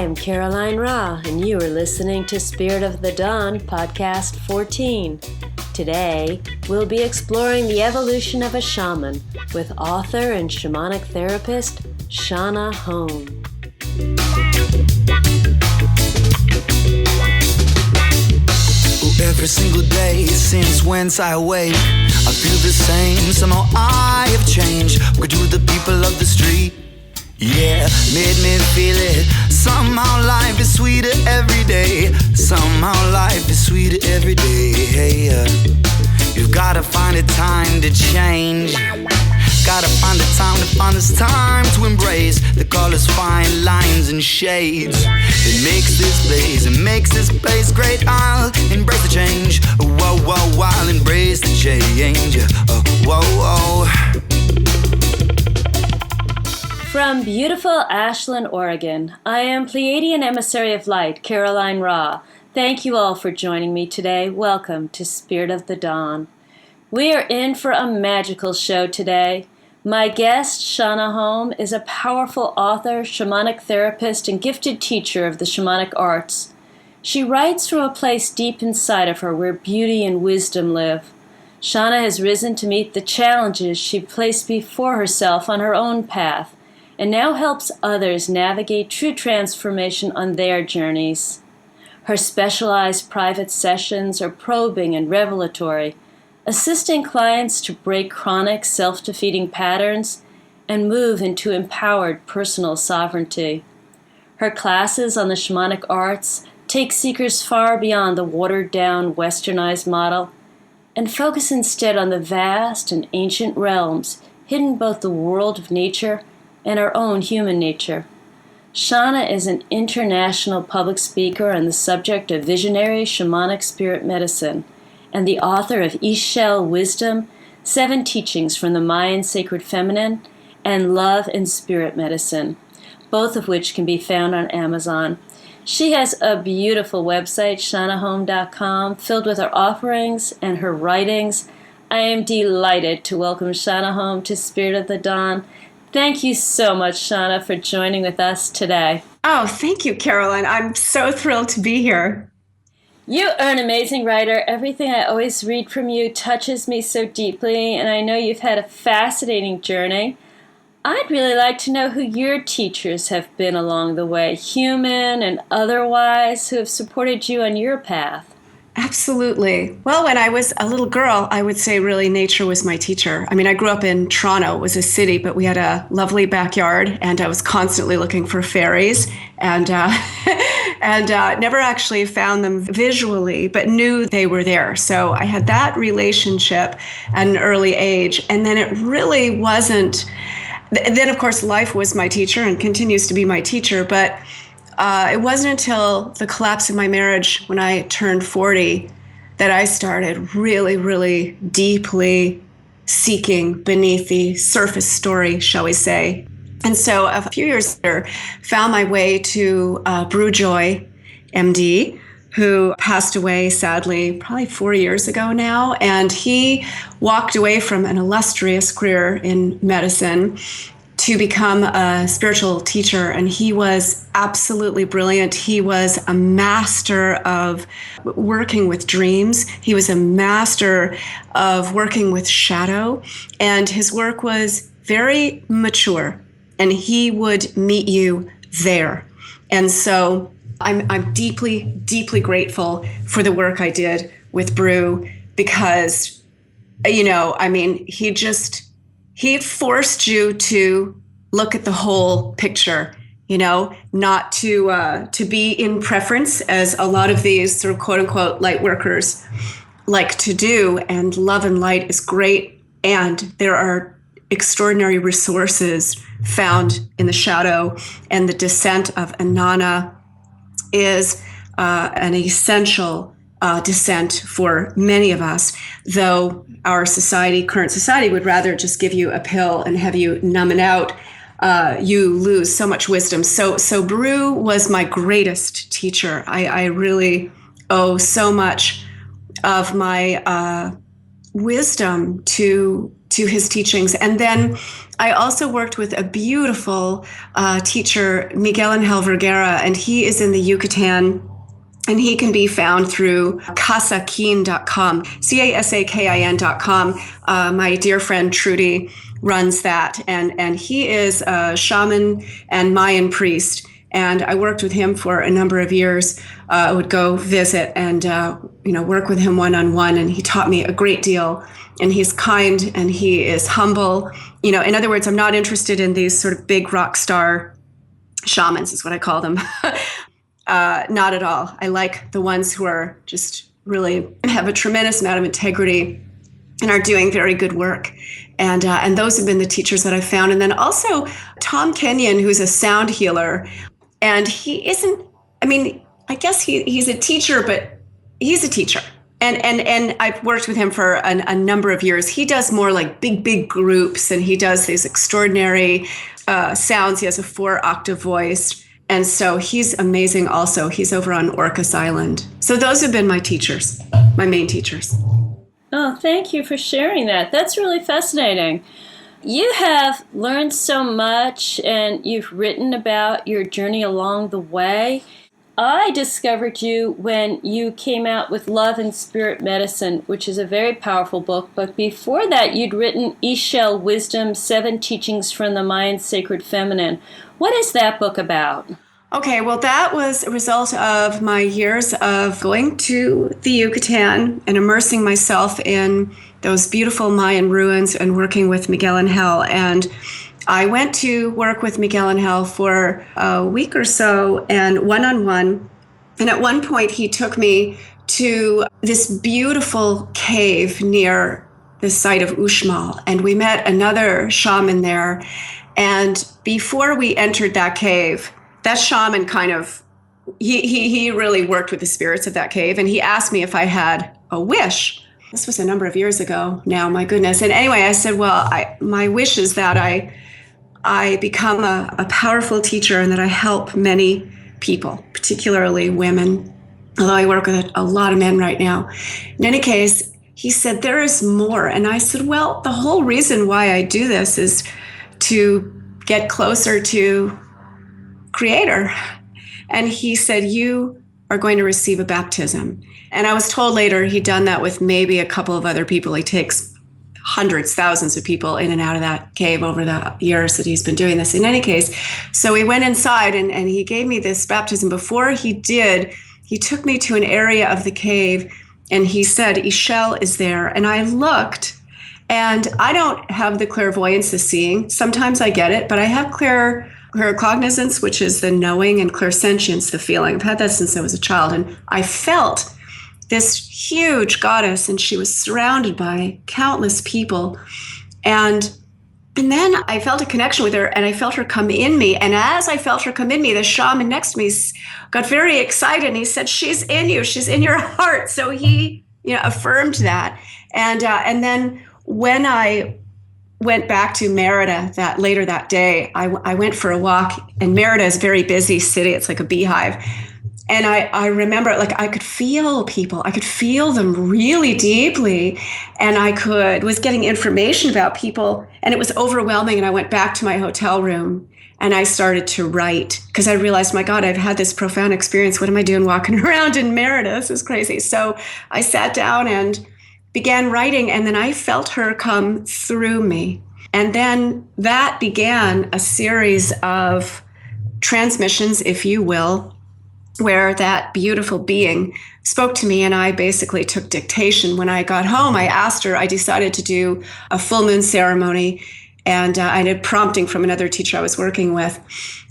am Caroline Ra, and you are listening to Spirit of the Dawn, Podcast 14. Today, we'll be exploring the evolution of a shaman with author and shamanic therapist, Shonagh Home. Every single day since whence I wake, I feel the same, somehow I have changed. What do the people of the street? Yeah, made me feel it. Somehow life is sweeter every day. Somehow life is sweeter every day. Hey, you've gotta find a time to change. Gotta find the time to find this time to embrace the colors, fine lines and shades. It makes this place great. I'll embrace the change. Whoa, whoa, I'll embrace the change. Whoa, whoa. From beautiful Ashland, Oregon, I am Pleiadian Emissary of Light, Caroline Ra. Thank you all for joining me today. Welcome to Spirit of the Dawn. We are in for a magical show today. My guest, Shonagh Home, is a powerful author, shamanic therapist, and gifted teacher of the shamanic arts. She writes from a place deep inside of her where beauty and wisdom live. Shonagh has risen to meet the challenges she placed before herself on her own path, and now helps others navigate true transformation on their journeys. Her specialized private sessions are probing and revelatory, assisting clients to break chronic self-defeating patterns and move into empowered personal sovereignty. Her classes on the shamanic arts take seekers far beyond the watered-down westernized model and focus instead on the vast and ancient realms hidden in both the world of nature and our own human nature. Shonagh is an international public speaker on the subject of visionary shamanic spirit medicine and the author of Chel Wisdom, 7 Teachings from the Mayan Sacred Feminine, and Love and Spirit Medicine, both of which can be found on Amazon. She has a beautiful website, shonaghhome.com, filled with her offerings and her writings. I am delighted to welcome Shonagh Home to Spirit of the Dawn. Thank you so much, Shonagh, for joining with us today. Oh, thank you, Caroline. I'm so thrilled to be here. You are an amazing writer. Everything I always read from you touches me so deeply, and I know you've had a fascinating journey. I'd really like to know who your teachers have been along the way, human and otherwise, who have supported you on your path. Absolutely. Well, when I was a little girl, I would say really nature was my teacher. I mean, I grew up in Toronto. It was a city, but we had a lovely backyard, and I was constantly looking for fairies and never actually found them visually, but knew they were there. So I had that relationship at an early age. And then it really wasn't. Then, of course, life was my teacher and continues to be my teacher. But it wasn't until the collapse of my marriage when I turned 40 that I started really, really deeply seeking beneath the surface story, shall we say. And so a few years later, found my way to Brew Joy, MD, who passed away, sadly, probably 4 years ago now. And he walked away from an illustrious career in medicine to become a spiritual teacher. And he was absolutely brilliant. He was a master of working with dreams. He was a master of working with shadow. And his work was very mature. And he would meet you there. And so I'm deeply, deeply grateful for the work I did with Brew because, he forced you to look at the whole picture, not to be in preference as a lot of these sort of quote unquote light workers like to do. And love and light is great. And there are extraordinary resources found in the shadow, and the descent of Inanna is an essential descent for many of us, though our current society would rather just give you a pill and have you numb it out. You lose so much wisdom. So Brew was my greatest teacher. I really owe so much of my wisdom to his teachings. And then I also worked with a beautiful teacher, Miguel Angel Vergara, and he is in the Yucatan. And he can be found through casakin.com, casakin.com. My dear friend Trudy runs that. And he is a shaman and Mayan priest. And I worked with him for a number of years. I would go visit and work with him one-on-one. And he taught me a great deal. And he's kind and he is humble. In other words, I'm not interested in these sort of big rock star shamans, is what I call them. Not at all. I like the ones who are just really have a tremendous amount of integrity and are doing very good work. And those have been the teachers that I've found. And then also Tom Kenyon, who's a sound healer. And he isn't, I guess he's a teacher, but he's a teacher. And I've worked with him for a number of years. He does more like big groups, and he does these extraordinary sounds. He has a 4-octave voice. And so he's amazing also. He's over on Orcas Island. So those have been my teachers, my main teachers. Oh, thank you for sharing that. That's really fascinating. You have learned so much, and you've written about your journey along the way. I discovered you when you came out with Love and Spirit Medicine, which is a very powerful book. But before that, you'd written Chel Wisdom, 7 Teachings from the Mayan Sacred Feminine. What is that book about? Okay, well, that was a result of my years of going to the Yucatan and immersing myself in those beautiful Mayan ruins and working with Miguel Angel. And I went to work with Miguel Angel for a week or so and one-on-one. And at one point, he took me to this beautiful cave near the site of Uxmal. And we met another shaman there. And before we entered that cave, that shaman kind of, he really worked with the spirits of that cave. And he asked me if I had a wish. This was a number of years ago now, my goodness. And anyway, I said, well, my wish is that I become a powerful teacher and that I help many people, particularly women, although I work with a lot of men right now. In any case, he said, there is more. And I said, well, the whole reason why I do this is to get closer to Creator. And he said, you are going to receive a baptism. And I was told later he'd done that with maybe a couple of other people. He takes hundreds, thousands of people in and out of that cave over the years that he's been doing this. In any case, so we went inside and he gave me this baptism. Before he did, he took me to an area of the cave and he said, Chel is there. And I looked, and I don't have the clairvoyance of seeing. Sometimes I get it, but I have claircognizance, which is the knowing, and clairsentience, the feeling. I've had that since I was a child. And I felt this huge goddess, and she was surrounded by countless people. And then I felt a connection with her, and I felt her come in me. And as I felt her come in me, the shaman next to me got very excited, and he said, she's in you, she's in your heart. So he, affirmed that. And then when I went back to Merida later that day, I went for a walk, and Merida is a very busy city. It's like a beehive. And I remember, I could feel people. I could feel them really deeply. And I was getting information about people, and it was overwhelming. And I went back to my hotel room and I started to write, because I realized, my God, I've had this profound experience. What am I doing walking around in Merida? This is crazy. So I sat down and began writing, and then I felt her come through me. And then that began a series of transmissions, if you will, where that beautiful being spoke to me, and I basically took dictation. When I got home, I asked her, I decided to do a full moon ceremony, and I had prompting from another teacher I was working with.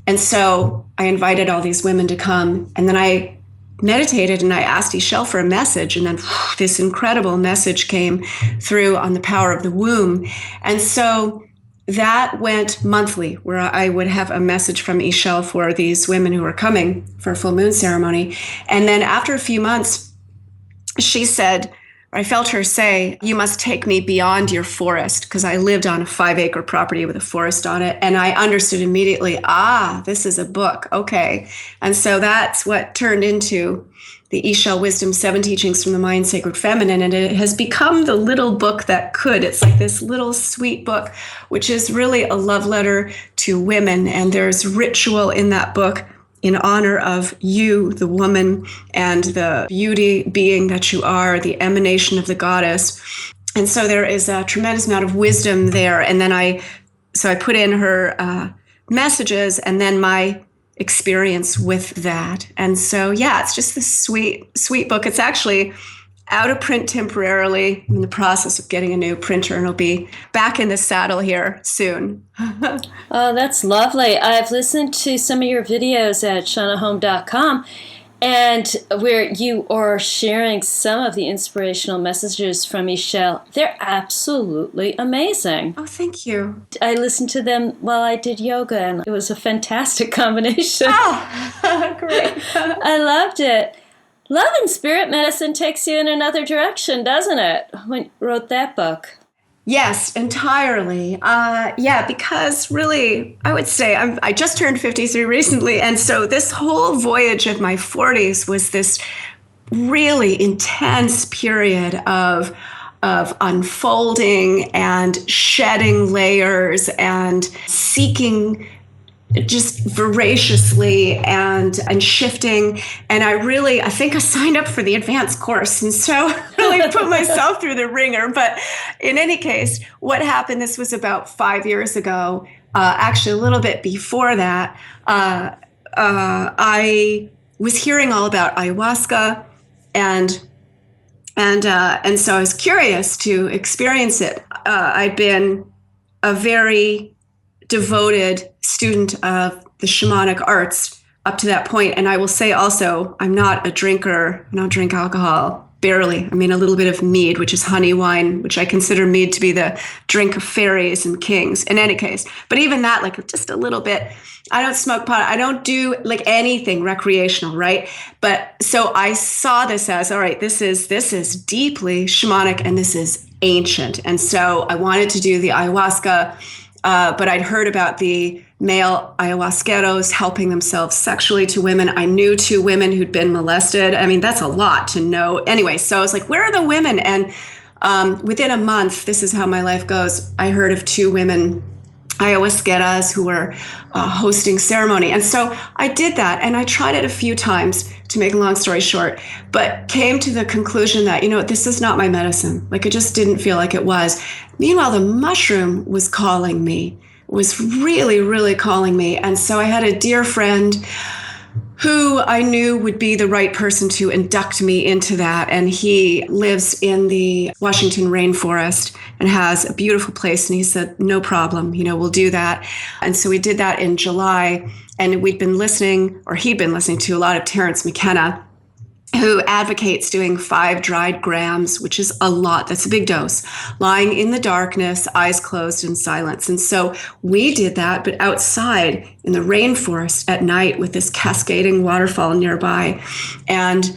And so I invited all these women to come, and then I meditated and I asked Chel for a message, and then this incredible message came through on the power of the womb. And so that went monthly, where I would have a message from Chel for these women who were coming for a full moon ceremony. And then after a few months, she said, I felt her say, you must take me beyond your forest, because I lived on a 5-acre property with a forest on it. And I understood immediately, this is a book. Okay. And so that's what turned into the Chel Wisdom 7 Teachings from the Mayan Sacred Feminine. And it has become the little book that could. It's like this little sweet book, which is really a love letter to women. And there's ritual in that book in honor of you, the woman, and the beauty being that you are, the emanation of the goddess. And so there is a tremendous amount of wisdom there. And then I put in her messages and then my experience with that. And so, it's just this sweet, sweet book. It's actually out of print temporarily. I'm in the process of getting a new printer, and it'll be back in the saddle here soon. Oh, that's lovely. I've listened to some of your videos at shonaghhome.com, and where you are sharing some of the inspirational messages from Chel. They're absolutely amazing. Oh, thank you. I listened to them while I did yoga, and it was a fantastic combination. Oh, great. I loved it. Love and spirit medicine takes you in another direction, doesn't it, when you wrote that book? Yes, entirely. Because really, I would say I just turned 53 recently. And so this whole voyage of my 40s was this really intense period of unfolding and shedding layers and seeking just voraciously and shifting. And I think I signed up for the advanced course. And so really put myself through the ringer. But in any case, what happened, this was about 5 years ago, actually a little bit before that, I was hearing all about ayahuasca and so I was curious to experience it. I'd been a very devoted student of the shamanic arts up to that point. And I will say also, I'm not a drinker. I don't drink alcohol, barely. I mean, a little bit of mead, which is honey wine, which I consider mead to be the drink of fairies and kings in any case. But even that, like just a little bit. I don't smoke pot. I don't do like anything recreational, right? But so I saw this as, all right, this is deeply shamanic and this is ancient. And so I wanted to do the ayahuasca. But I'd heard about the male ayahuasqueros helping themselves sexually to women. I knew 2 women who'd been molested. I mean, that's a lot to know. Anyway, so I was like, where are the women? And within a month, this is how my life goes, I heard of 2 women ayahuasqueras who were hosting ceremony. And so I did that, and I tried it a few times, to make a long story short, but came to the conclusion that, this is not my medicine. Like, it just didn't feel like it was. Meanwhile, the mushroom was calling me, was really, really calling me. And so I had a dear friend who I knew would be the right person to induct me into that. And he lives in the Washington rainforest and has a beautiful place. And he said, no problem, we'll do that. And so we did that in July. And he'd been listening to a lot of Terence McKenna, who advocates doing 5 dried grams, which is a lot. That's a big dose. Lying in the darkness, eyes closed, in silence. And so we did that, but outside in the rainforest at night with this cascading waterfall nearby. And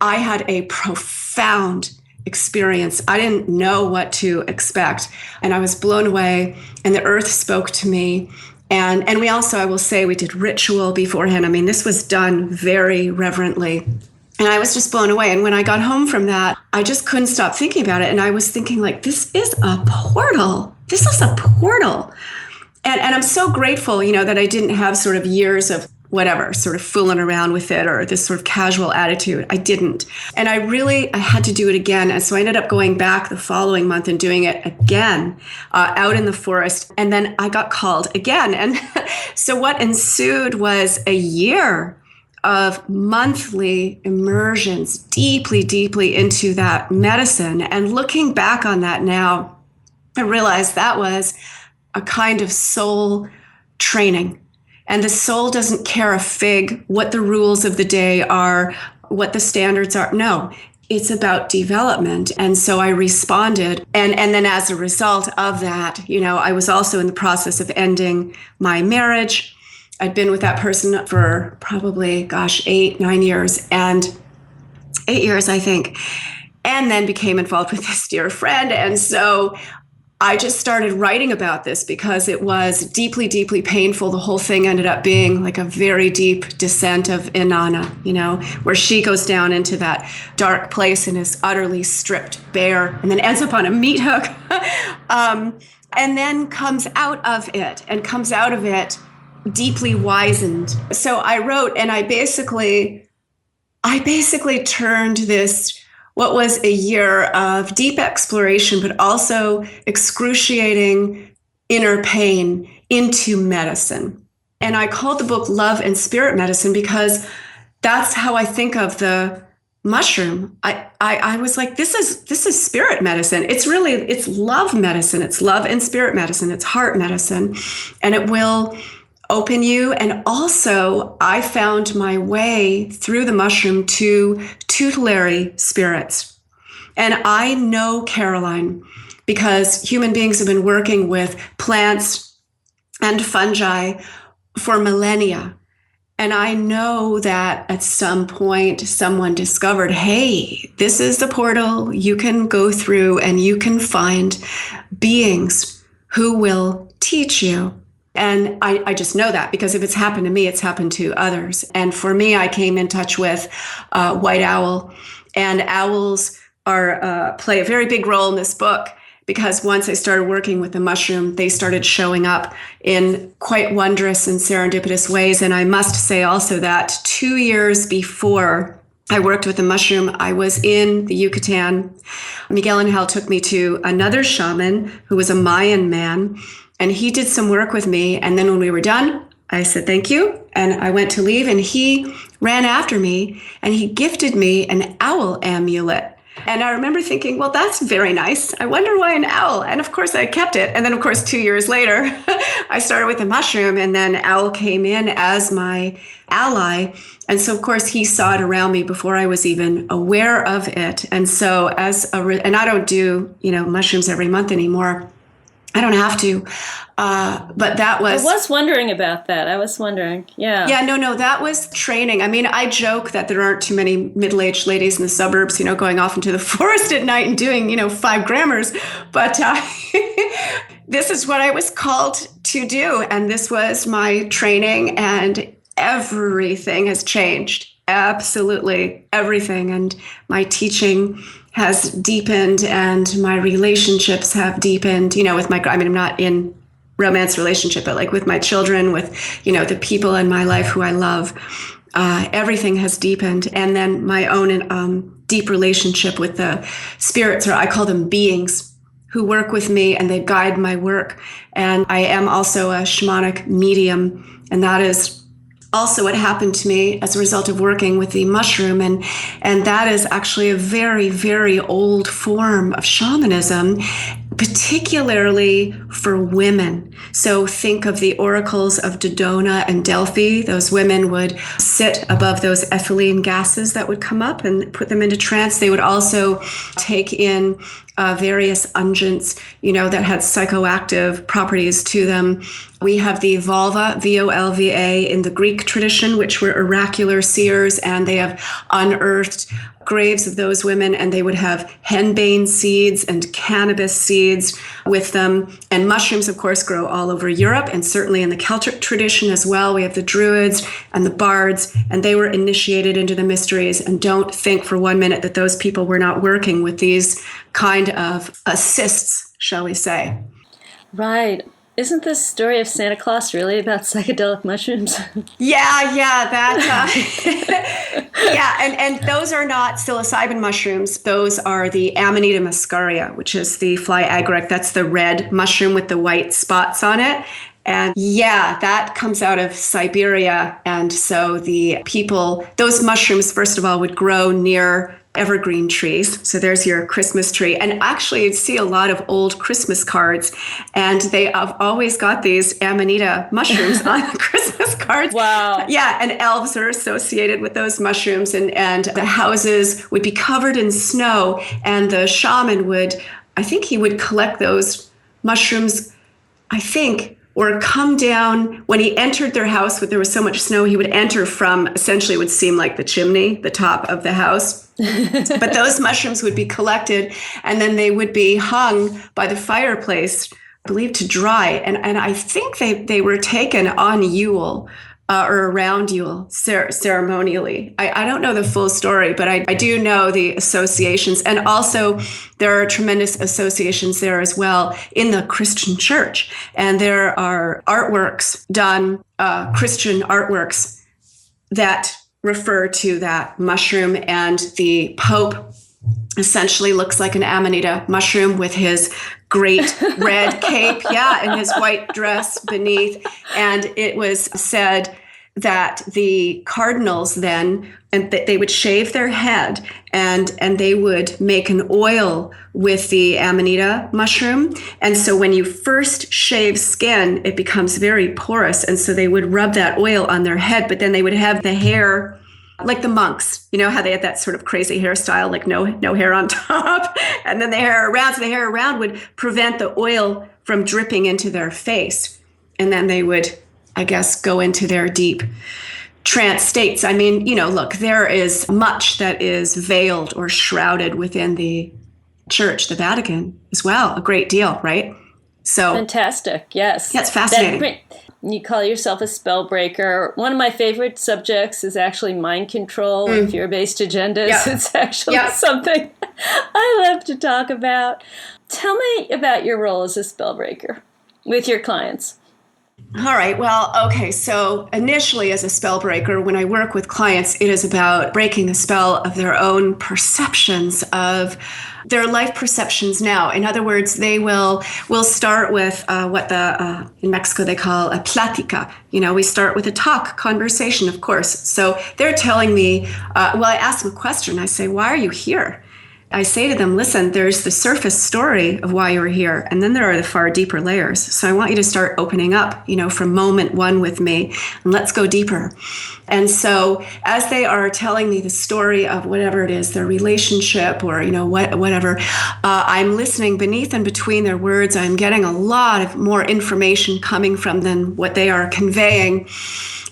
I had a profound experience. I didn't know what to expect. And I was blown away, and the earth spoke to me. And we also, I will say, we did ritual beforehand. I mean, this was done very reverently. And I was just blown away. And when I got home from that, I just couldn't stop thinking about it. And I was thinking, like, this is a portal. This is a portal. And I'm so grateful, that I didn't have sort of years of whatever, sort of fooling around with it or this sort of casual attitude. I didn't. And I had to do it again. And so I ended up going back the following month and doing it again out in the forest. And then I got called again. And so what ensued was a year of monthly immersions deeply, deeply into that medicine. And looking back on that now, I realized that was a kind of soul training. And the soul doesn't care a fig what the rules of the day are, what the standards are. No, it's about development. And so I responded. And then as a result of that, I was also in the process of ending my marriage. I'd been with that person for probably, 8, 9 years, and 8 years, I think. and then became involved with this dear friend. And so I just started writing about this because it was deeply, deeply painful. The whole thing ended up being like a very deep descent of Inanna, where she goes down into that dark place and is utterly stripped bare and then ends up on a meat hook and then comes out of it deeply wizened. So I wrote, and I basically turned this, what was a year of deep exploration, but also excruciating inner pain, into medicine. And I called the book Love and Spirit Medicine because that's how I think of the mushroom. I was like, this is spirit medicine. It's love medicine. It's love and spirit medicine. It's heart medicine. And it will open you. And also, I found my way through the mushroom to tutelary spirits. And I know Caroline because human beings have been working with plants and fungi for millennia. And I know that at some point someone discovered, hey, this is the portal you can go through and you can find beings who will teach you. And I just know that because if it's happened to me, it's happened to others. And for me, I came in touch with white owl, and owls play a very big role in this book because once I started working with the mushroom, they started showing up in quite wondrous and serendipitous ways. And I must say also that 2 years before I worked with the mushroom, I was in the Yucatan. Miguel Angel took me to another shaman who was a Mayan man. And he did some work with me. And then when we were done, I said, thank you. And I went to leave and he ran after me and he gifted me an owl amulet. And I remember thinking, well, that's very nice. I wonder why an owl? And of course I kept it. And then of course, 2 years later, I started with the mushroom and then owl came in as my ally. And so of course he saw it around me before I was even aware of it. And so and I don't do, mushrooms every month anymore. I don't have to, but that was... I was wondering about that. Yeah. Yeah, no, that was training. I mean, I joke that there aren't too many middle-aged ladies in the suburbs, going off into the forest at night and doing, 5 grammars. But this is what I was called to do. And this was my training, and everything has changed. Absolutely everything. And my teaching has deepened and my relationships have deepened, with I'm not in romance relationship, but like with my children, with, the people in my life who I love, everything has deepened. And then my own deep relationship with the spirits, or I call them beings, who work with me and they guide my work. And I am also a shamanic medium, and that is also what happened to me as a result of working with the mushroom. And that is actually a very, very old form of shamanism, particularly for women. So think of the oracles of Dodona and Delphi. Those women would sit above those ethylene gases that would come up and put them into trance. They would also take in various unguents, that had psychoactive properties to them. We have the Volva, Volva, in the Greek tradition, which were oracular seers, and they have unearthed graves of those women, and they would have henbane seeds and cannabis seeds with them. And mushrooms, of course, grow all over Europe, and certainly in the Celtic tradition as well. We have the Druids and the Bards, and they were initiated into the mysteries. And don't think for 1 minute that those people were not working with these kind of assists, shall we say. Right. Isn't this story of Santa Claus really about psychedelic mushrooms? Yeah, and those are not psilocybin mushrooms. Those are the Amanita muscaria, which is the fly agaric. That's the red mushroom with the white spots on it. And yeah, that comes out of Siberia. And so those mushrooms, first of all, would grow near evergreen trees. So there's your Christmas tree. And actually, you'd see a lot of old Christmas cards, and they have always got these Amanita mushrooms on the Christmas cards. Wow. Yeah, and elves are associated with those mushrooms, and the houses would be covered in snow, and the shaman would collect those mushrooms, or come down. When he entered their house, there was so much snow, he would enter from essentially what would seem like the chimney, the top of the house. But those mushrooms would be collected, and then they would be hung by the fireplace, believed to dry. And I think they were taken on Yule, or around Yule ceremonially. I don't know the full story, but I do know the associations. And also there are tremendous associations there as well in the Christian church. And there are artworks done, Christian artworks that refer to that mushroom, and the Pope essentially looks like an Amanita mushroom with his great red cape, and his white dress beneath. And it was said that the cardinals then, and they would shave their head, and they would make an oil with the Amanita mushroom. And so when you first shave skin, it becomes very porous. And so they would rub that oil on their head, but then they would have the hair like the monks, you know how they had that sort of crazy hairstyle, like no hair on top, and then the hair around. So the hair around would prevent the oil from dripping into their face. And then they would, I guess, go into their deep trance states. I mean, look, there is much that is veiled or shrouded within the church, the Vatican as well, a great deal, right? So fantastic, yes. That's fascinating. You call yourself a spell breaker. One of my favorite subjects is actually mind control and fear-based agendas. Yeah. It's actually something I love to talk about. Tell me about your role as a spell breaker with your clients. All right. Well, okay. So initially as a spell breaker, when I work with clients, it is about breaking the spell of their own perceptions, of their life perceptions now. In other words, we'll start with what in Mexico they call a plática. We start with a conversation, of course. So they're telling me, I ask them a question. I say, why are you here? I say to them, listen, there's the surface story of why you were here, and then there are the far deeper layers. So I want you to start opening up, from moment one with me, and let's go deeper. And so as they are telling me the story of whatever it is, their relationship or, whatever, I'm listening beneath and between their words. I'm getting a lot of more information coming from them, what they are conveying.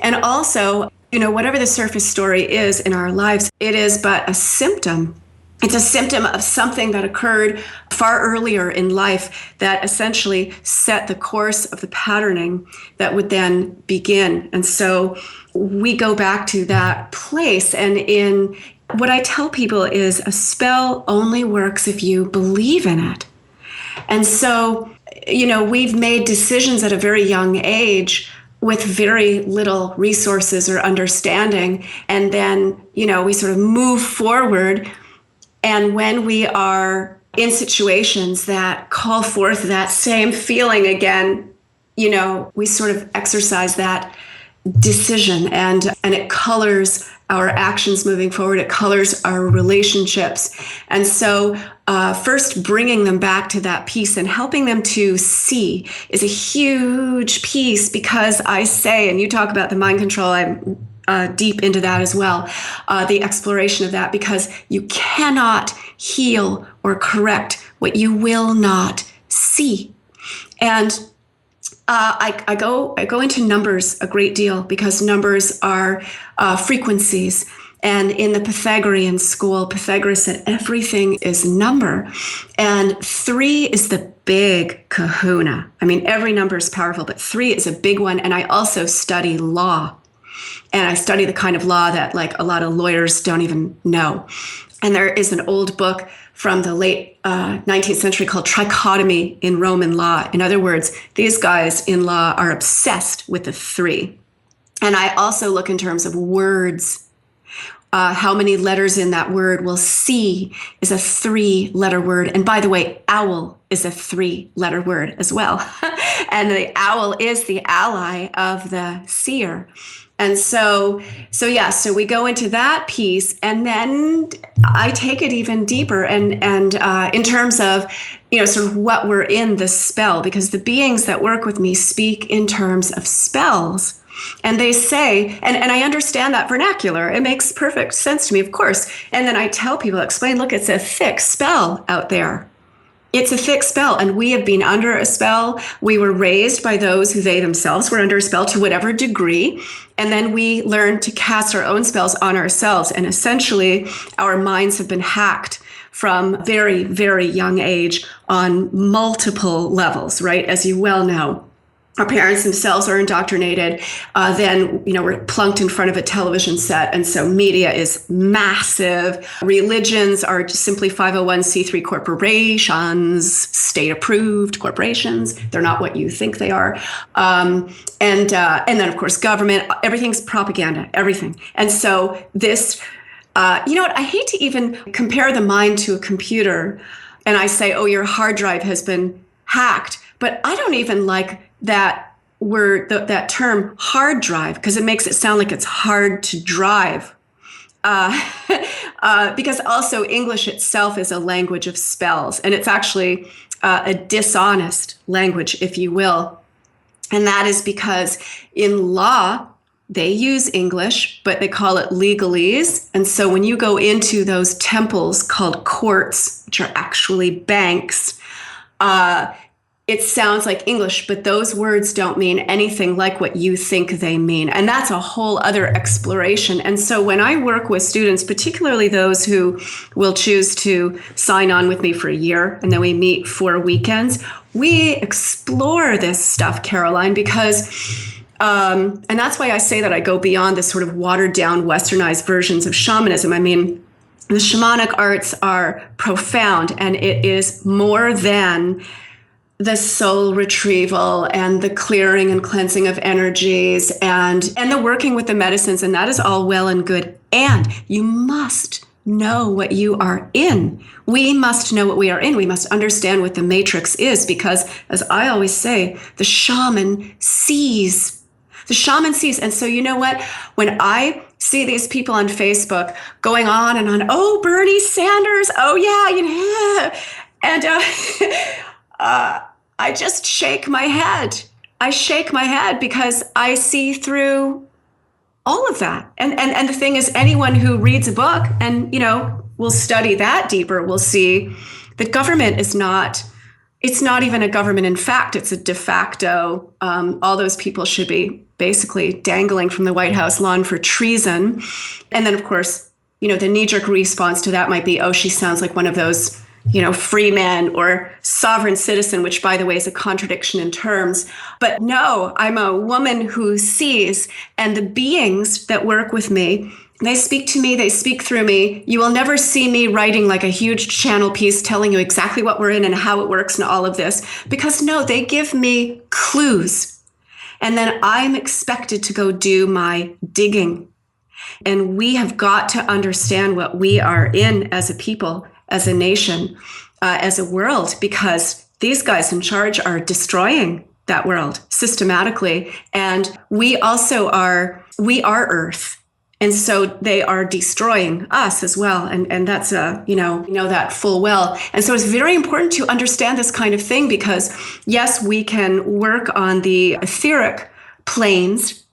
And also, whatever the surface story is in our lives, it is but a symptom. It's a symptom of something that occurred far earlier in life that essentially set the course of the patterning that would then begin. And so we go back to that place. And in what I tell people is a spell only works if you believe in it. And so, we've made decisions at a very young age with very little resources or understanding. And then, we sort of move forward. And when we are in situations that call forth that same feeling again, we sort of exercise that decision, and it colors our actions moving forward. It colors our relationships. And so first bringing them back to that peace and helping them to see is a huge piece, because I say, and you talk about the mind control, I'm deep into that as well, the exploration of that, because you cannot heal or correct what you will not see. And I go into numbers a great deal, because numbers are frequencies. And in the Pythagorean school, Pythagoras said everything is number. And 3 is the big kahuna. I mean, every number is powerful, but 3 is a big one. And I also study law. And I study the kind of law that a lot of lawyers don't even know. And there is an old book from the late 19th century called Trichotomy in Roman Law. In other words, these guys in law are obsessed with the 3. And I also look in terms of words, how many letters in that word. Well, C is a 3-letter word. And by the way, owl is a 3-letter word as well. And the owl is the ally of the seer. And so we go into that piece, and then I take it even deeper and in terms of, sort of what we're in the spell, because the beings that work with me speak in terms of spells. And they say, and I understand that vernacular. It makes perfect sense to me, of course. And then I tell people, explain, look, it's a thick spell out there. It's a thick spell, and we have been under a spell. We were raised by those who they themselves were under a spell to whatever degree, and then we learned to cast our own spells on ourselves, and essentially our minds have been hacked from very, very young age on multiple levels, right? As you well know. Our parents themselves are indoctrinated. Then, we're plunked in front of a television set. And so media is massive. Religions are just simply 501c3 corporations, state-approved corporations. They're not what you think they are. And then, of course, government. Everything's propaganda, everything. And so this, I hate to even compare the mind to a computer. And I say, oh, your hard drive has been hacked. But I don't even like that word, that term hard drive, because it makes it sound like it's hard to drive. Because also English itself is a language of spells, and it's actually a dishonest language, if you will. And that is because in law, they use English, but they call it legalese. And so when you go into those temples called courts, which are actually banks, it sounds like English, but those words don't mean anything like what you think they mean. And that's a whole other exploration. And so when I work with students, particularly those who will choose to sign on with me for a year, and then we meet for weekends, we explore this stuff, Caroline, because, and that's why I say that I go beyond the sort of watered down, westernized versions of shamanism. I mean, the shamanic arts are profound, and it is more than the soul retrieval and the clearing and cleansing of energies and the working with the medicines. And that is all well and good. And you must know what you are in. We must know what we are in. We must understand what the matrix is, because, as I always say, the shaman sees. The shaman sees. And so you know what? When I see these people on Facebook going on and on, oh, Bernie Sanders, oh yeah, and I just shake my head. I shake my head because I see through all of that. And the thing is, anyone who reads a book and, will study that deeper will see that government is not, it's not even a government. In fact, it's a de facto, all those people should be basically dangling from the White House lawn for treason. And then, of course, the knee-jerk response to that might be, oh, she sounds like one of those free man or sovereign citizen, which, by the way, is a contradiction in terms. But no, I'm a woman who sees, and the beings that work with me, they speak to me, they speak through me. You will never see me writing like a huge channel piece telling you exactly what we're in and how it works and all of this, because no, they give me clues. And then I'm expected to go do my digging. And we have got to understand what we are in as a people, as a nation, as a world, because these guys in charge are destroying that world systematically. And we also we are Earth. And so they are destroying us as well. And that's, that full well. And so it's very important to understand this kind of thing, because yes, we can work on the etheric planes,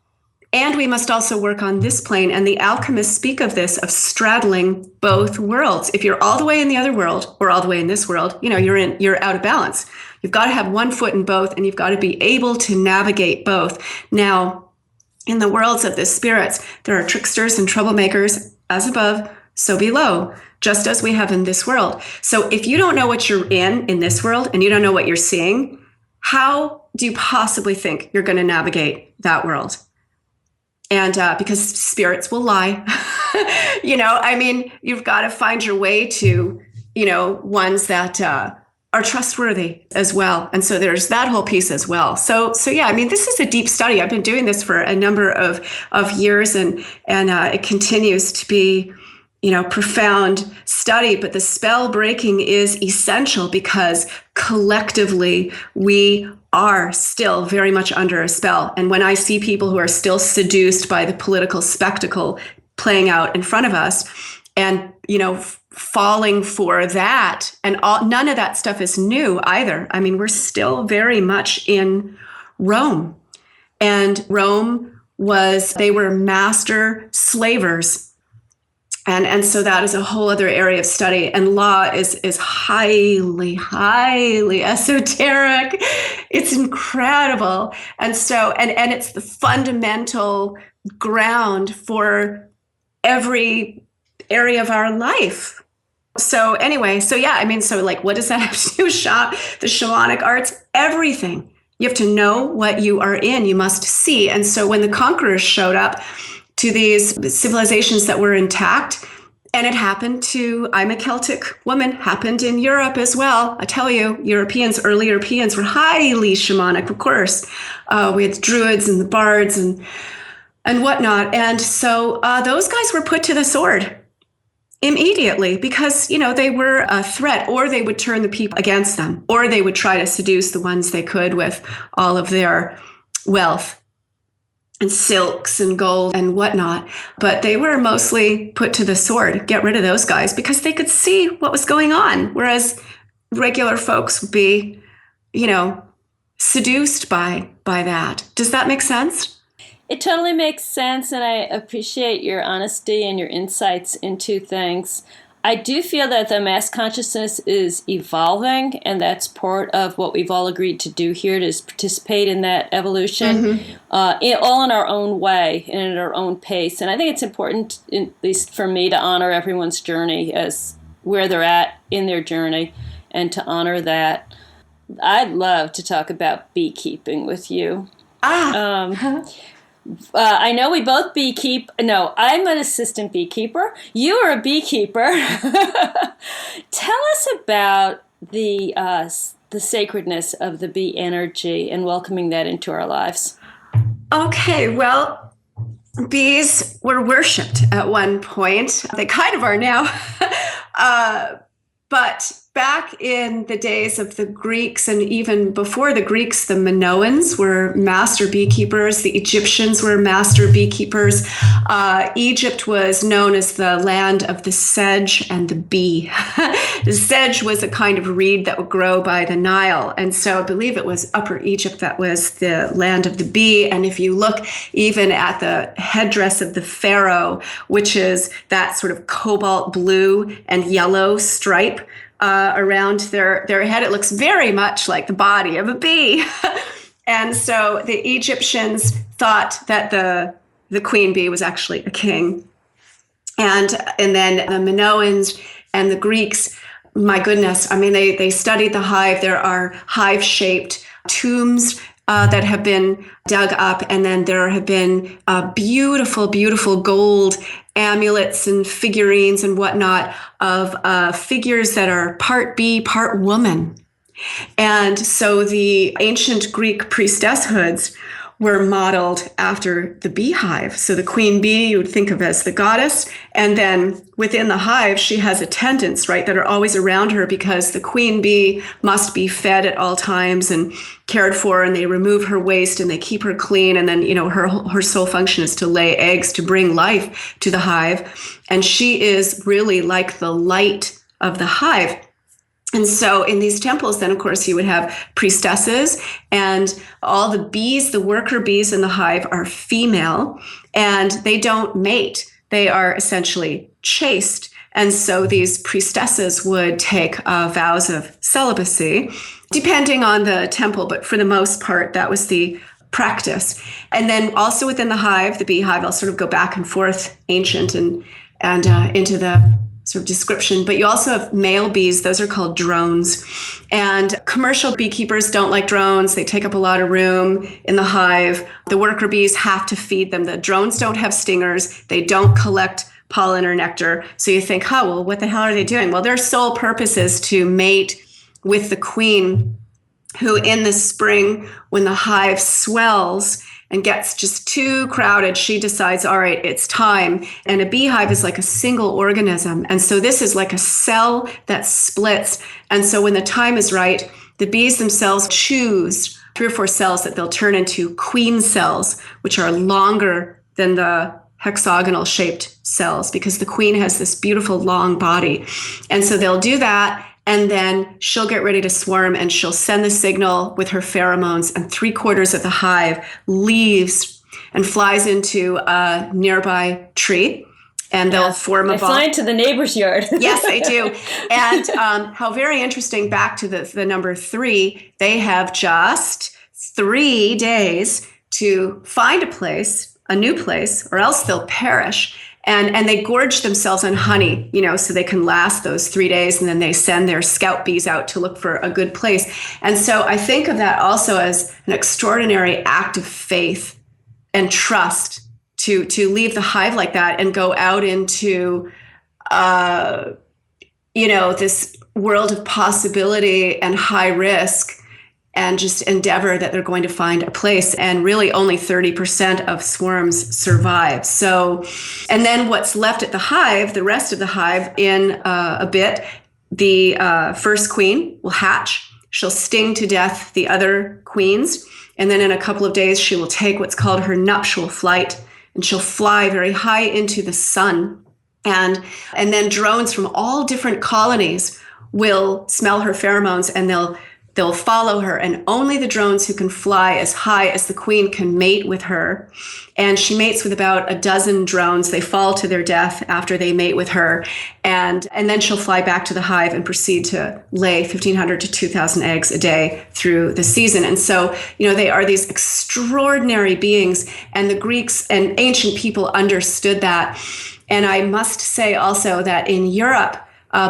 and we must also work on this plane. And the alchemists speak of this, of straddling both worlds. If you're all the way in the other world or all the way in this world, you're out of balance. You've got to have one foot in both, and you've got to be able to navigate both. Now, in the worlds of the spirits, there are tricksters and troublemakers, as above, so below, just as we have in this world. So if you don't know what you're in this world, and you don't know what you're seeing, how do you possibly think you're going to navigate that world? And because spirits will lie, you've got to find your way to, ones that are trustworthy as well. And so there's that whole piece as well. So yeah, this is a deep study. I've been doing this for a number of years, and it continues to be, profound study. But the spell breaking is essential, because collectively we are still very much under a spell. And when I see people who are still seduced by the political spectacle playing out in front of us, and, falling for that, and none of that stuff is new either. We're still very much in Rome. And Rome they were master slavers. And so that is a whole other area of study. And law is highly, highly esoteric. It's incredible. And so, and it's the fundamental ground for every area of our life. So anyway, so yeah, I mean, so like, what does that have to do with the shamanic arts? Everything. You have to know what you are in. You must see. And so when the conquerors showed up to these civilizations that were intact, and it happened to, I'm a Celtic woman, happened in Europe as well. I tell you, early Europeans were highly shamanic, of course. We had druids and the bards and whatnot. And so those guys were put to the sword immediately because, they were a threat, or they would turn the people against them, or they would try to seduce the ones they could with all of their wealth and silks and gold and whatnot. But they were mostly put to the sword, get rid of those guys, because they could see what was going on. Whereas regular folks would be, seduced by that. Does that make sense? It totally makes sense, and I appreciate your honesty and your insights into things. I do feel that the mass consciousness is evolving, and that's part of what we've all agreed to do here, to participate in that evolution, all in our own way and at our own pace. And I think it's important, at least for me, to honor everyone's journey as where they're at in their journey, and to honor that. I'd love to talk about beekeeping with you. I know we both beekeep. No, I'm an assistant beekeeper. You are a beekeeper. Tell us about the sacredness of the bee energy and welcoming that into our lives. Okay, well, bees were worshipped at one point. They kind of are now. But back in the days of the Greeks, and even before the Greeks, the Minoans were master beekeepers. The Egyptians were master beekeepers. Egypt was known as the land of the sedge and the bee. The sedge was a kind of reed that would grow by the Nile. And so I believe it was Upper Egypt that was the land of the bee. And if you look even at the headdress of the pharaoh, which is that sort of cobalt blue and yellow stripe around their head, it looks very much like the body of a bee. And so the Egyptians thought that the queen bee was actually a king. And then the Minoans and the Greeks, my goodness, I mean, they studied the hive. There are hive-shaped tombs that have been dug up, and then there have been beautiful, beautiful gold amulets and figurines and whatnot of figures that are part bee, part woman. And so the ancient Greek priestesshoods were modeled after the beehive. So the queen bee you would think of as the goddess, and then within the hive she has attendants, right, that are always around her, because the queen bee must be fed at all times and cared for, and they remove her waste and they keep her clean, and then her sole function is to lay eggs to bring life to the hive, and she is really like the light of the hive. And so in these temples, then, of course, you would have priestesses, and all the bees, the worker bees in the hive, are female, and they don't mate. They are essentially chaste. And so these priestesses would take vows of celibacy, depending on the temple, but for the most part, that was the practice. And then also within the hive, the beehive, I'll sort of go back and forth, ancient and into the sort of description, but you also have male bees. Those are called drones. And commercial beekeepers don't like drones. They take up a lot of room in the hive. The worker bees have to feed them. The drones don't have stingers. They don't collect pollen or nectar. So you think, well, what the hell are they doing? Well, their sole purpose is to mate with the queen, who in the spring, when the hive swells and gets just too crowded, she decides, all right, it's time. And a beehive is like a single organism. And so this is like a cell that splits. And so when the time is right, the bees themselves choose 3 or 4 cells that they'll turn into queen cells, which are longer than the hexagonal shaped cells, because the queen has this beautiful long body. And so they'll do that. And then she'll get ready to swarm, and she'll send the signal with her pheromones, and 3/4 of the hive leaves and flies into a nearby tree. and they'll form a they ball. fly into the neighbor's yard. Yes, they do. And how very interesting, back to the number 3, they have just 3 days to find a new place, or else they'll perish. And they gorge themselves on honey, so they can last those 3 days, and then they send their scout bees out to look for a good place. And so I think of that also as an extraordinary act of faith and trust to leave the hive like that and go out into, this world of possibility and high risk, and just endeavor that they're going to find a place. And really only 30% of swarms survive. So, and then what's left at the hive, the rest of the hive, in a bit, the first queen will hatch. She'll sting to death the other queens. And then in a couple of days, she will take what's called her nuptial flight, and she'll fly very high into the sun. And then drones from all different colonies will smell her pheromones, and they'll follow her, and only the drones who can fly as high as the queen can mate with her. And she mates with about a dozen drones. They fall to their death after they mate with her. And then she'll fly back to the hive and proceed to lay 1,500 to 2,000 eggs a day through the season. And so, they are these extraordinary beings, and the Greeks and ancient people understood that. And I must say also that in Europe,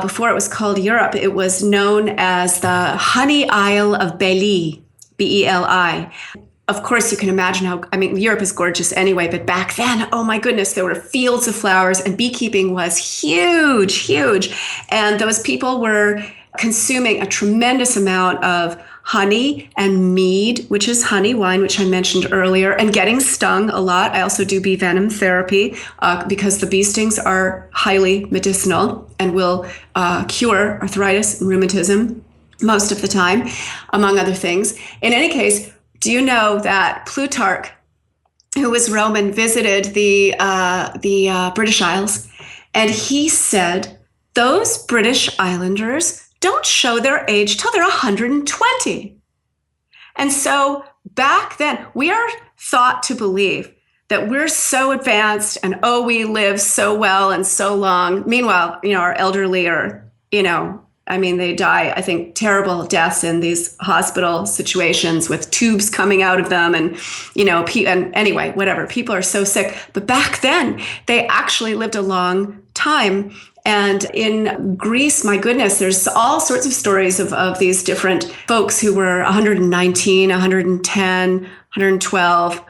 before it was called Europe, it was known as the Honey Isle of Beli, Beli. Of course, you can imagine Europe is gorgeous anyway, but back then, oh my goodness, there were fields of flowers, and beekeeping was huge, huge. And those people were consuming a tremendous amount of honey and mead, which is honey wine, which I mentioned earlier, and getting stung a lot. I also do bee venom therapy because the bee stings are highly medicinal and will cure arthritis and rheumatism most of the time, among other things. In any case, do you know that Plutarch, who was Roman, visited the British Isles, and he said those British islanders don't show their age till they're 120. And so back then, we are thought to believe that we're so advanced and, we live so well and so long. Meanwhile, our elderly are, they die, I think, terrible deaths in these hospital situations with tubes coming out of them. And, and anyway, whatever, people are so sick. But back then, they actually lived a long time. And in Greece, my goodness, there's all sorts of stories of these different folks who were 119, 110, 112.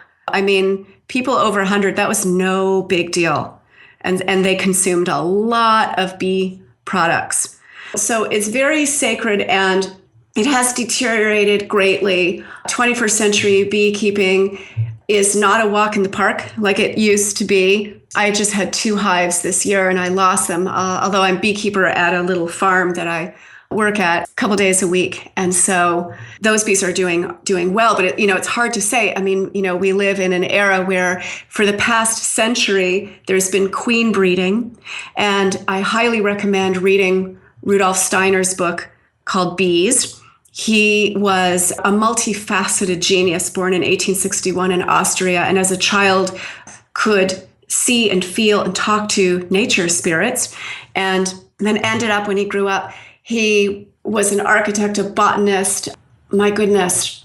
People over 100, that was no big deal. And they consumed a lot of bee products. So it's very sacred, and it has deteriorated greatly. 21st century beekeeping is not a walk in the park like it used to be. I just had 2 hives this year, and I lost them, although I'm beekeeper at a little farm that I work at a couple days a week. And so those bees are doing well, but it's hard to say. We live in an era where for the past century, there's been queen breeding, and I highly recommend reading Rudolf Steiner's book called Bees. He was a multifaceted genius, born in 1861 in Austria, and as a child could see and feel and talk to nature spirits, and then ended up, when he grew up, he was an architect, a botanist. My goodness,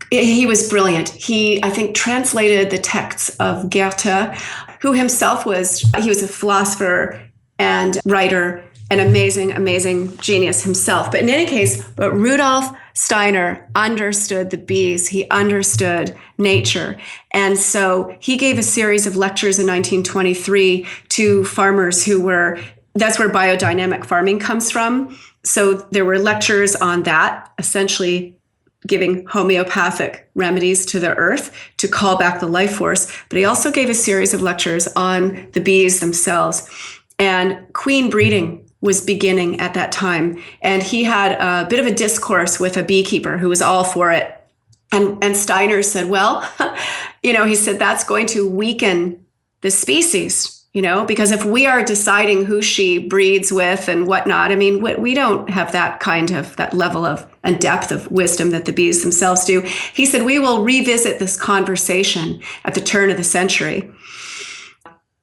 he was brilliant. He, I think, translated the texts of Goethe, who himself was a philosopher and writer, an amazing genius himself. But in any case, Rudolf Steiner understood the bees. He understood nature. And so he gave a series of lectures in 1923 to farmers that's where biodynamic farming comes from. So there were lectures on that, essentially giving homeopathic remedies to the earth to call back the life force. But he also gave a series of lectures on the bees themselves. And queen breeding was beginning at that time. And he had a bit of a discourse with a beekeeper who was all for it. And Steiner said, well, he said, that's going to weaken the species, because if we are deciding who she breeds with and whatnot, we don't have that level of and depth of wisdom that the bees themselves do. He said, we will revisit this conversation at the turn of the century.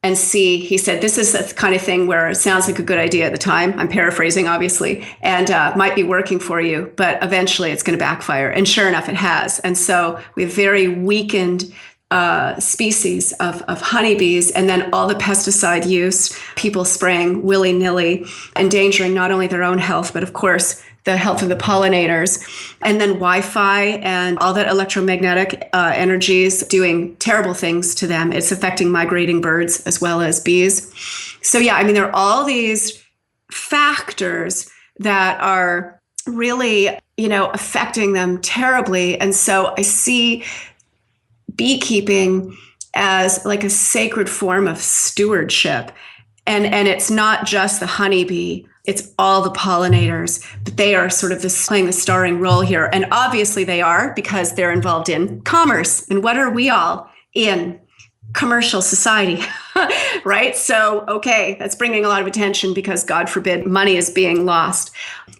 and see. He said, this is the kind of thing where it sounds like a good idea at the time. I'm paraphrasing, obviously, and might be working for you, but eventually it's going to backfire. And sure enough, it has. And so we have very weakened species of honeybees, and then all the pesticide use, people spraying willy-nilly, endangering not only their own health, but of course, the health of the pollinators, and then Wi-Fi and all that electromagnetic energies doing terrible things to them. It's affecting migrating birds as well as bees. So yeah, I mean, there are all these factors that are really, affecting them terribly. And so I see beekeeping as like a sacred form of stewardship. And it's not just the honeybee, it's all the pollinators, but they are sort of playing the starring role here. And obviously they are, because they're involved in commerce. And what are we all in? Commercial society, right? So, okay, that's bringing a lot of attention because, God forbid, money is being lost.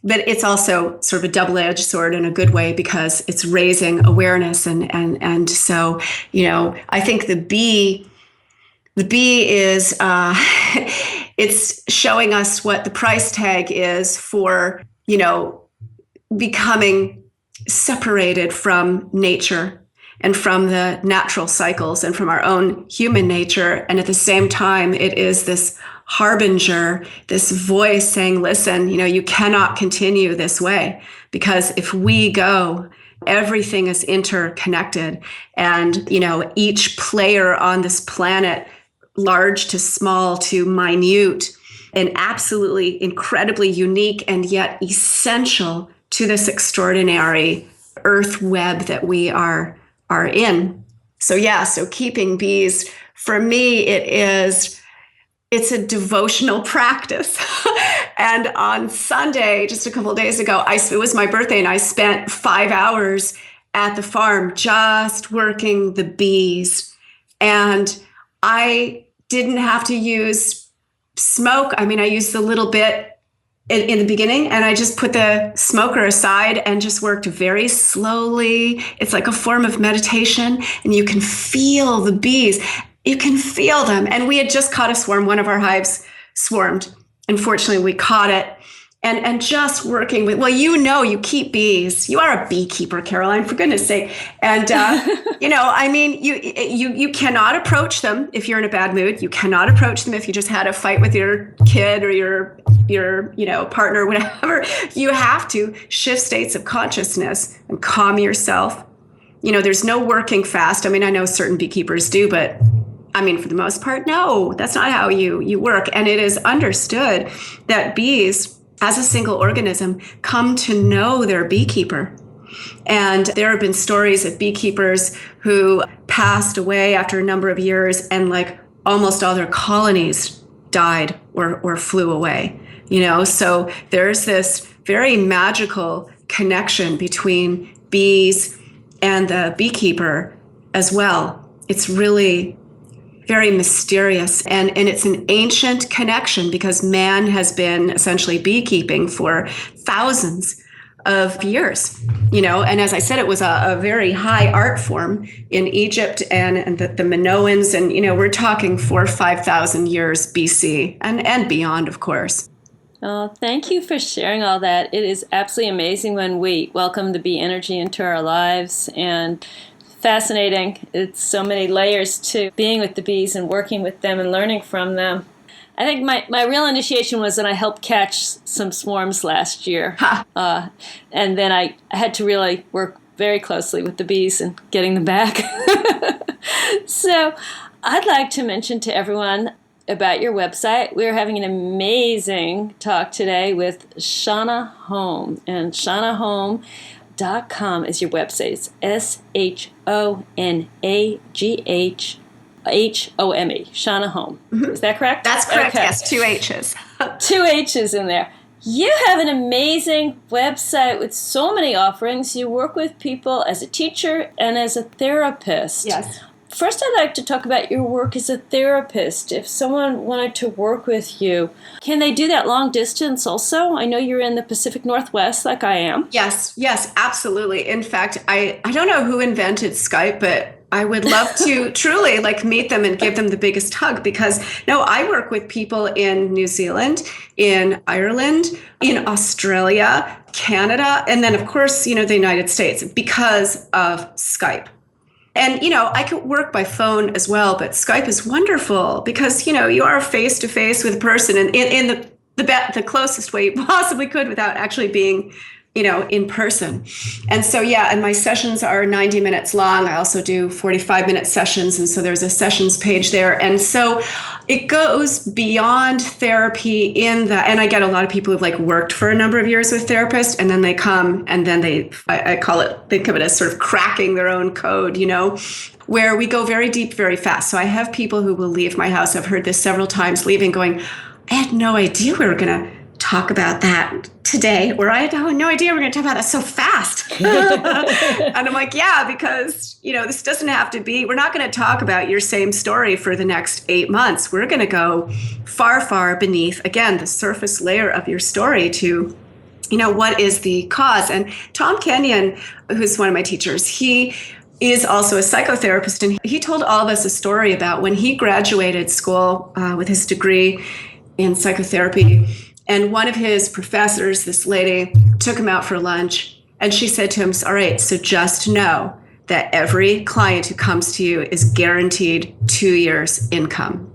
But it's also sort of a double-edged sword in a good way, because it's raising awareness. And so, I think the bee is, it's showing us what the price tag is for, becoming separated from nature and from the natural cycles and from our own human nature. And at the same time, it is this harbinger, this voice saying, listen, you cannot continue this way, because if we go, everything is interconnected. And, each player on this planet, large to small to minute, and absolutely incredibly unique and yet essential to this extraordinary earth web that we are in. So keeping bees, for me, it's a devotional practice. And on Sunday, just a couple of days ago, it was my birthday, and I spent 5 hours at the farm just working the bees. And I didn't have to use smoke. I mean, I used a little bit in the beginning, and I just put the smoker aside and just worked very slowly. It's like a form of meditation, and you can feel the bees. You can feel them. And we had just caught a swarm. One of our hives swarmed. Unfortunately, we caught it. And just working with, you keep bees. You are a beekeeper, Caroline, for goodness sake. And, you cannot approach them if you're in a bad mood. You cannot approach them if you just had a fight with your kid or your partner, whatever. You have to shift states of consciousness and calm yourself. There's no working fast. I mean, I know certain beekeepers do, but for the most part, no, that's not how you work. And it is understood that bees, as a single organism, come to know their beekeeper. And there have been stories of beekeepers who passed away after a number of years, and like almost all their colonies died or flew away. So there's this very magical connection between bees and the beekeeper as well. It's really very mysterious. And it's an ancient connection, because man has been essentially beekeeping for thousands of years, and as I said, it was a very high art form in Egypt and the Minoans. And, we're talking 4,000 or 5,000 years BC and beyond, of course. Oh, thank you for sharing all that. It is absolutely amazing when we welcome the bee energy into our lives, and fascinating. It's so many layers to being with the bees and working with them and learning from them. I think my real initiation was when I helped catch some swarms last year. And then I had to really work very closely with the bees and getting them back. So I'd like to mention to everyone about your website. We're having an amazing talk today with Shonagh Home. And Shonagh Home .com is your website. It's SHONAGHHOME, Shonagh Home. Mm-hmm. Is that correct? That's correct, okay. Yes, 2 H's. 2 H's in there. You have an amazing website with so many offerings. You work with people as a teacher and as a therapist. Yes. First, I'd like to talk about your work as a therapist. If someone wanted to work with you, can they do that long distance also? I know you're in the Pacific Northwest like I am. Yes, absolutely. In fact, I don't know who invented Skype, but I would love to truly meet them and give them the biggest hug, because no, I work with people in New Zealand, in Ireland, in Australia, Canada, and then of course, the United States, because of Skype. And, I could work by phone as well, but Skype is wonderful because, you are face to face with a person and in the closest way you possibly could without actually being in person. And so, and my sessions are 90 minutes long. I also do 45-minute sessions. And so there's a sessions page there. And so it goes beyond therapy and I get a lot of people who've worked for a number of years with therapists, and then they come and then I think of it as sort of cracking their own code, where we go very deep, very fast. So I have people who will leave my house. I've heard this several times, leaving going, I had no idea we were going to talk about that today, or I had no idea we're going to talk about that so fast. And I'm like, yeah, because, this doesn't have to be, we're not going to talk about your same story for the next 8 months. We're going to go far, far beneath, again, the surface layer of your story to, what is the cause? And Tom Kenyon, who's one of my teachers, he is also a psychotherapist. And he told all of us a story about when he graduated school with his degree in psychotherapy. And one of his professors, this lady, took him out for lunch, and she said to him, all right, so just know that every client who comes to you is guaranteed 2 years income.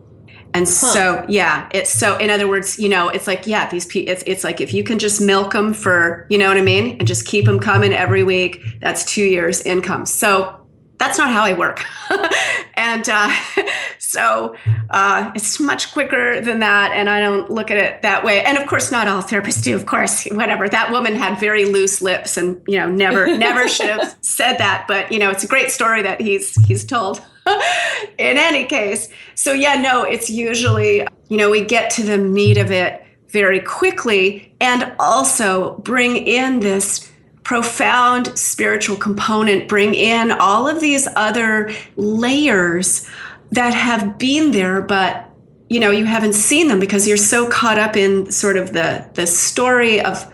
And so, it's so, in other words, it's like, these people, it's like, if you can just milk them for, you know what I mean? And just keep them coming every week, that's 2 years income. So that's not how I work. And so it's much quicker than that. And I don't look at it that way. And of course, not all therapists do, of course, whatever. That woman had very loose lips and, never should have said that. But, it's a great story that he's told in any case. So, it's usually, we get to the meat of it very quickly, and also bring in this profound spiritual component, bring in all of these other layers that have been there, but you haven't seen them because you're so caught up in sort of the story of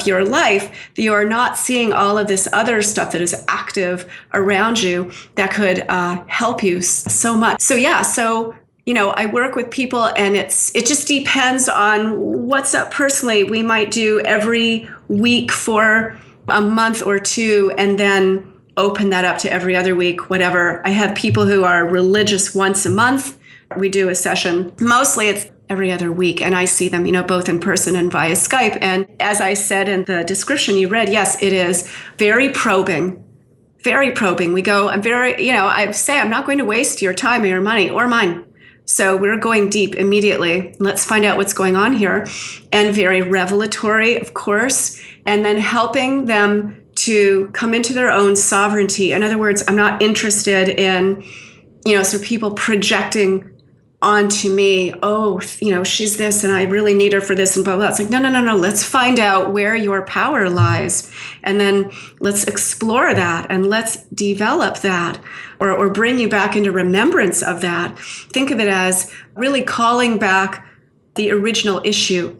your life that you are not seeing all of this other stuff that is active around you that could help you so much. So I work with people, and it just depends on what's up personally. We might do every week for a month or two, and then open that up to every other week, whatever. I have people who are religious once a month. We do a session. Mostly it's every other week, and I see them, both in person and via Skype. And as I said in the description you read, yes, it is very probing. Very probing. We go, I say, I'm not going to waste your time or your money or mine. So we're going deep immediately. Let's find out what's going on here. And very revelatory, of course. And then helping them to come into their own sovereignty. In other words, I'm not interested in, so people projecting onto me, she's this and I really need her for this and blah, blah. It's like, no. Let's find out where your power lies. And then let's explore that and let's develop that or bring you back into remembrance of that. Think of it as really calling back the original issue.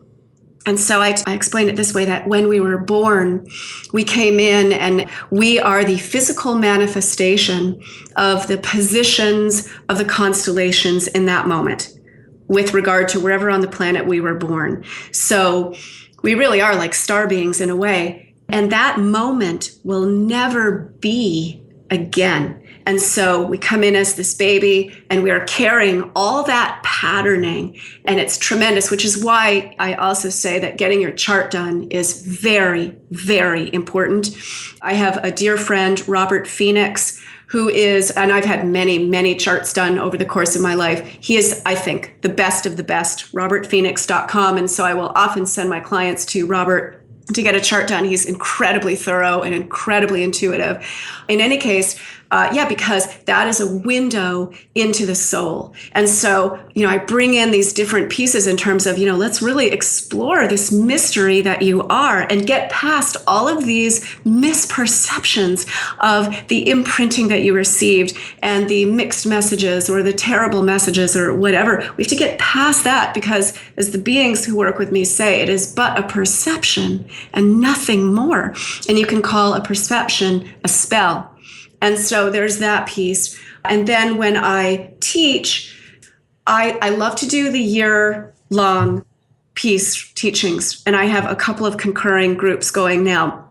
And so I explain it this way, that when we were born, we came in and we are the physical manifestation of the positions of the constellations in that moment with regard to wherever on the planet we were born. So we really are like star beings in a way. And that moment will never be again. And so we come in as this baby and we are carrying all that patterning, and it's tremendous, which is why I also say that getting your chart done is very, very important. I have a dear friend, Robert Phoenix, who is, and I've had many, many charts done over the course of my life. He is, I think, the best of the best, robertphoenix.com. And so I will often send my clients to Robert to get a chart done. He's incredibly thorough and incredibly intuitive. In any case, because that is a window into the soul. And so, I bring in these different pieces in terms of, let's really explore this mystery that you are and get past all of these misperceptions of the imprinting that you received and the mixed messages or the terrible messages or whatever. We have to get past that because, as the beings who work with me say, it is but a perception and nothing more. And you can call a perception a spell. And so there's that piece. And then when I teach, I love to do the year-long piece teachings. And I have a couple of concurring groups going now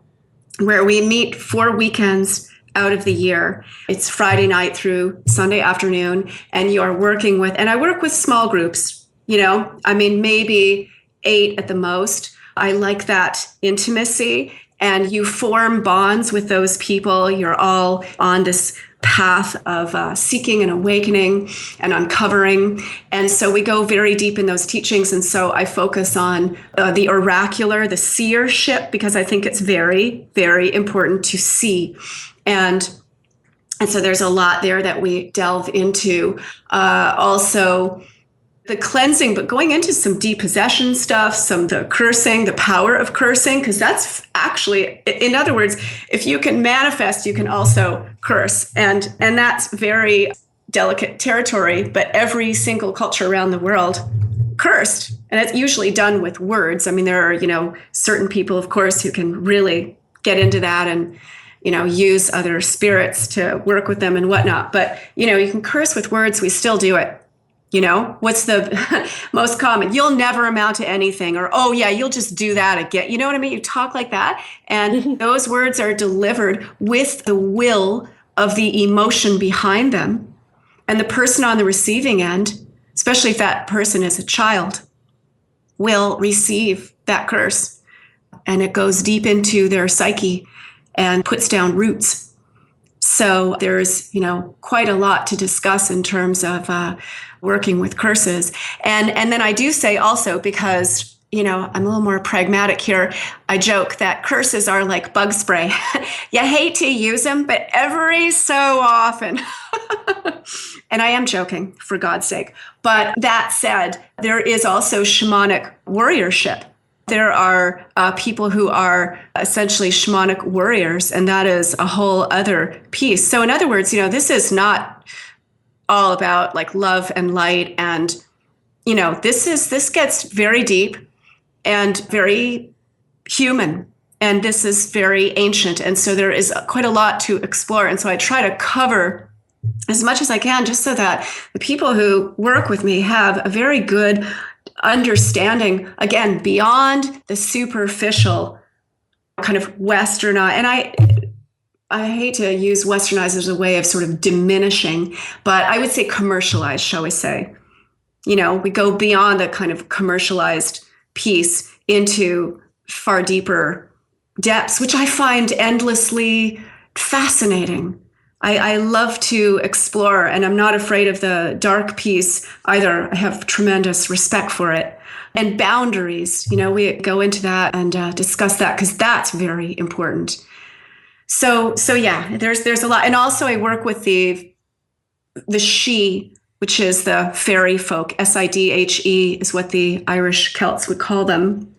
where we meet 4 weekends out of the year. It's Friday night through Sunday afternoon, and you are working with, and I work with small groups, maybe 8 at the most. I like that intimacy, and you form bonds with those people. You're all on this path of seeking and awakening and uncovering. And so we go very deep in those teachings. And so I focus on the oracular, the seership, because I think it's very, very important to see. And so there's a lot there that we delve into. Also, the cleansing, but going into some depossession stuff, the cursing, the power of cursing, because that's actually, in other words, if you can manifest, you can also curse. And that's very delicate territory, but every single culture around the world cursed. And it's usually done with words. I mean, there are, certain people, of course, who can really get into that and, use other spirits to work with them and whatnot. But, you can curse with words. We still do it. What's the most common? You'll never amount to anything, or, oh yeah, you'll just do that again. You know what I mean? You talk like that. And those words are delivered with the will of the emotion behind them. And the person on the receiving end, especially if that person is a child, will receive that curse. And it goes deep into their psyche and puts down roots. So there's, quite a lot to discuss in terms of working with curses. And then I do say also, because, I'm a little more pragmatic here, I joke that curses are like bug spray. You hate to use them, but every so often. And I am joking, for God's sake. But that said, there is also shamanic warriorship. There are people who are essentially shamanic warriors, and that is a whole other piece. So in other words, this is not all about like love and light. And, this gets very deep and very human. And this is very ancient. And so there is quite a lot to explore. And so I try to cover as much as I can, just so that the people who work with me have a very good understanding, again, beyond the superficial kind of westernized. And I hate to use westernized as a way of sort of diminishing, but I would say commercialized, shall we say. We go beyond the kind of commercialized piece into far deeper depths, which I find endlessly fascinating. I love to explore, and I'm not afraid of the dark piece either. I have tremendous respect for it. And boundaries, we go into that and discuss that, because that's very important. So yeah, there's a lot. And also I work with the she, which is the fairy folk. Sidhe is what the Irish Celts would call them.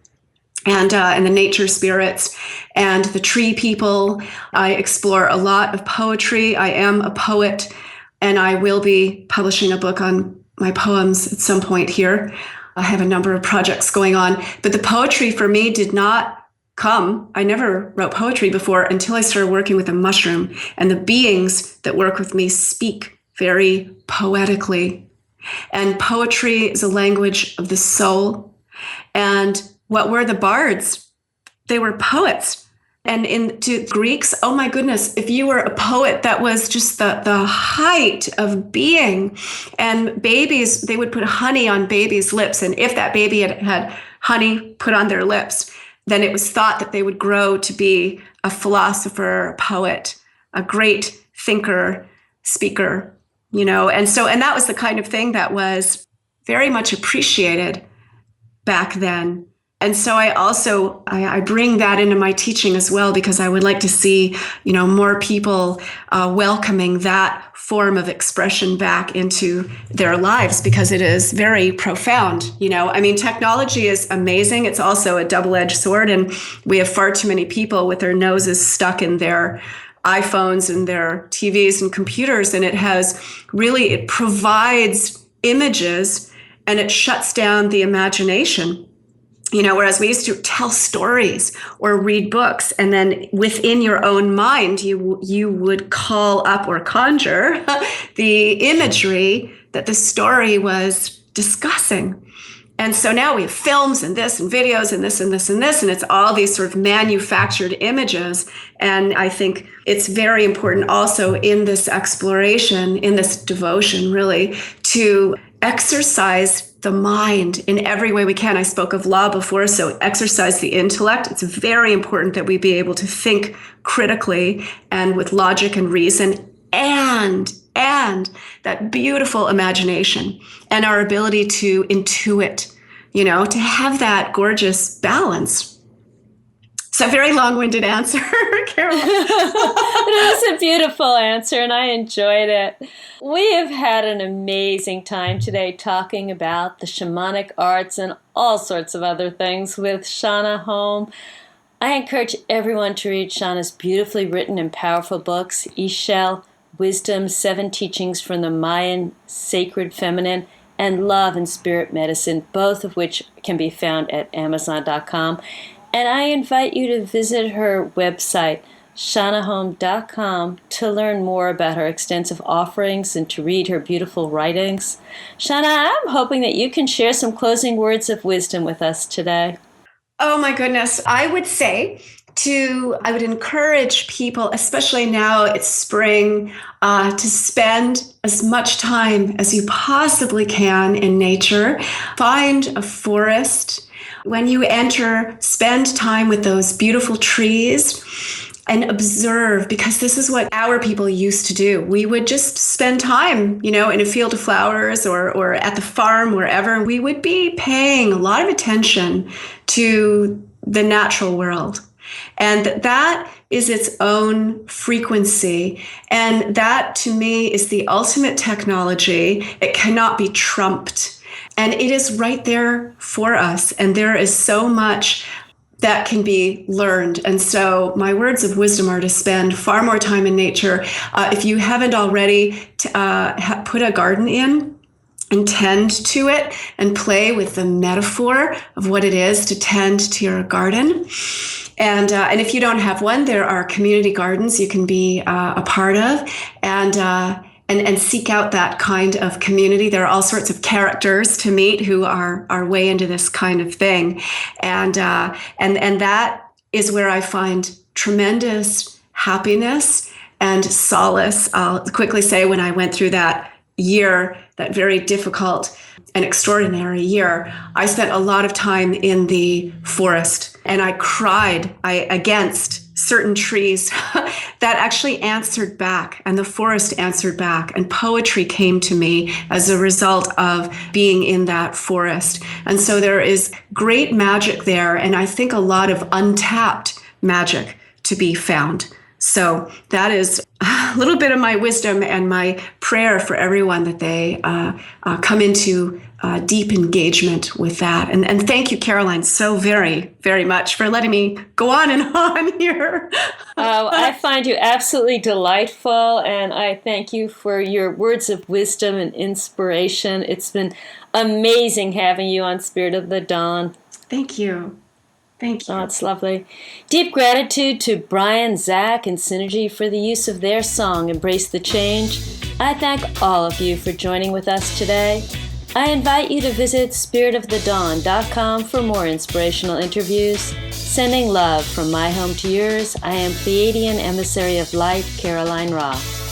And the nature spirits and the tree people. I explore a lot of poetry. I am a poet, and I will be publishing a book on my poems at some point here. I have a number of projects going on, but the poetry for me did not come. I never wrote poetry before until I started working with a mushroom, and the beings that work with me speak very poetically. And poetry is a language of the soul. And what were the bards? They were poets. And to Greeks, oh my goodness, if you were a poet, that was just the height of being. And babies, they would put honey on babies' lips. And if that baby had honey put on their lips, then it was thought that they would grow to be a philosopher, a poet, a great thinker, speaker, And that was the kind of thing that was very much appreciated back then. And so I bring that into my teaching as well, because I would like to see, more people welcoming that form of expression back into their lives, because it is very profound. Technology is amazing. It's also a double-edged sword, and we have far too many people with their noses stuck in their iPhones and their TVs and computers. And it provides images, and it shuts down the imagination. Whereas we used to tell stories or read books, and then within your own mind, you would call up or conjure the imagery that the story was discussing. And so now we have films and this and videos and this and this and this, and it's all these sort of manufactured images. And I think it's very important also in this exploration, in this devotion, really, to exercise the mind in every way we can. I spoke of law before, so exercise the intellect. It's very important that we be able to think critically and with logic and reason, and that beautiful imagination and our ability to intuit, to have that gorgeous balance. So, very long-winded answer, Carol. It was a beautiful answer, and I enjoyed it. We have had an amazing time today talking about the shamanic arts and all sorts of other things with Shonagh Home. I encourage everyone to read Shonagh's beautifully written and powerful books, Chel Wisdom, 7 Teachings from the Mayan Sacred Feminine, and Love and Spirit Medicine, both of which can be found at Amazon.com. And I invite you to visit her website, shonaghhome.com, to learn more about her extensive offerings and to read her beautiful writings. Shonagh, I'm hoping that you can share some closing words of wisdom with us today. Oh my goodness. I would encourage people, especially now it's spring, to spend as much time as you possibly can in nature. Find a forest. When you enter, spend time with those beautiful trees and observe, because this is what our people used to do. We would just spend time, in a field of flowers or at the farm, wherever. We would be paying a lot of attention to the natural world. And that is its own frequency. And that, to me, is the ultimate technology. It cannot be trumped. And it is right there for us. And there is so much that can be learned. And so my words of wisdom are to spend far more time in nature. If you haven't already, put a garden in and tend to it and play with the metaphor of what it is to tend to your garden. And if you don't have one, there are community gardens you can be a part of, and seek out that kind of community. There are all sorts of characters to meet who are way into this kind of thing, and that is where I find tremendous happiness and solace. I'll quickly say, when I went through that year, that very difficult and extraordinary year, I spent a lot of time in the forest, and I cried against certain trees that actually answered back, and the forest answered back, and poetry came to me as a result of being in that forest. And so there is great magic there, and I think a lot of untapped magic to be found. So that is a little bit of my wisdom and my prayer for everyone, that they come into deep engagement with that. And thank you, Caroline, so very, very much for letting me go on and on here. I find you absolutely delightful, and I thank you for your words of wisdom and inspiration. It's been amazing having you on Spirit of the Dawn. Thank you. Thank you. Oh, it's lovely. Deep gratitude to Brian, Zach, and Synrgy for the use of their song, Embrace the Change. I thank all of you for joining with us today. I invite you to visit spiritofthedawn.com for more inspirational interviews. Sending love from my home to yours, I am Pleiadian Emissary of Light, Caroline Roth.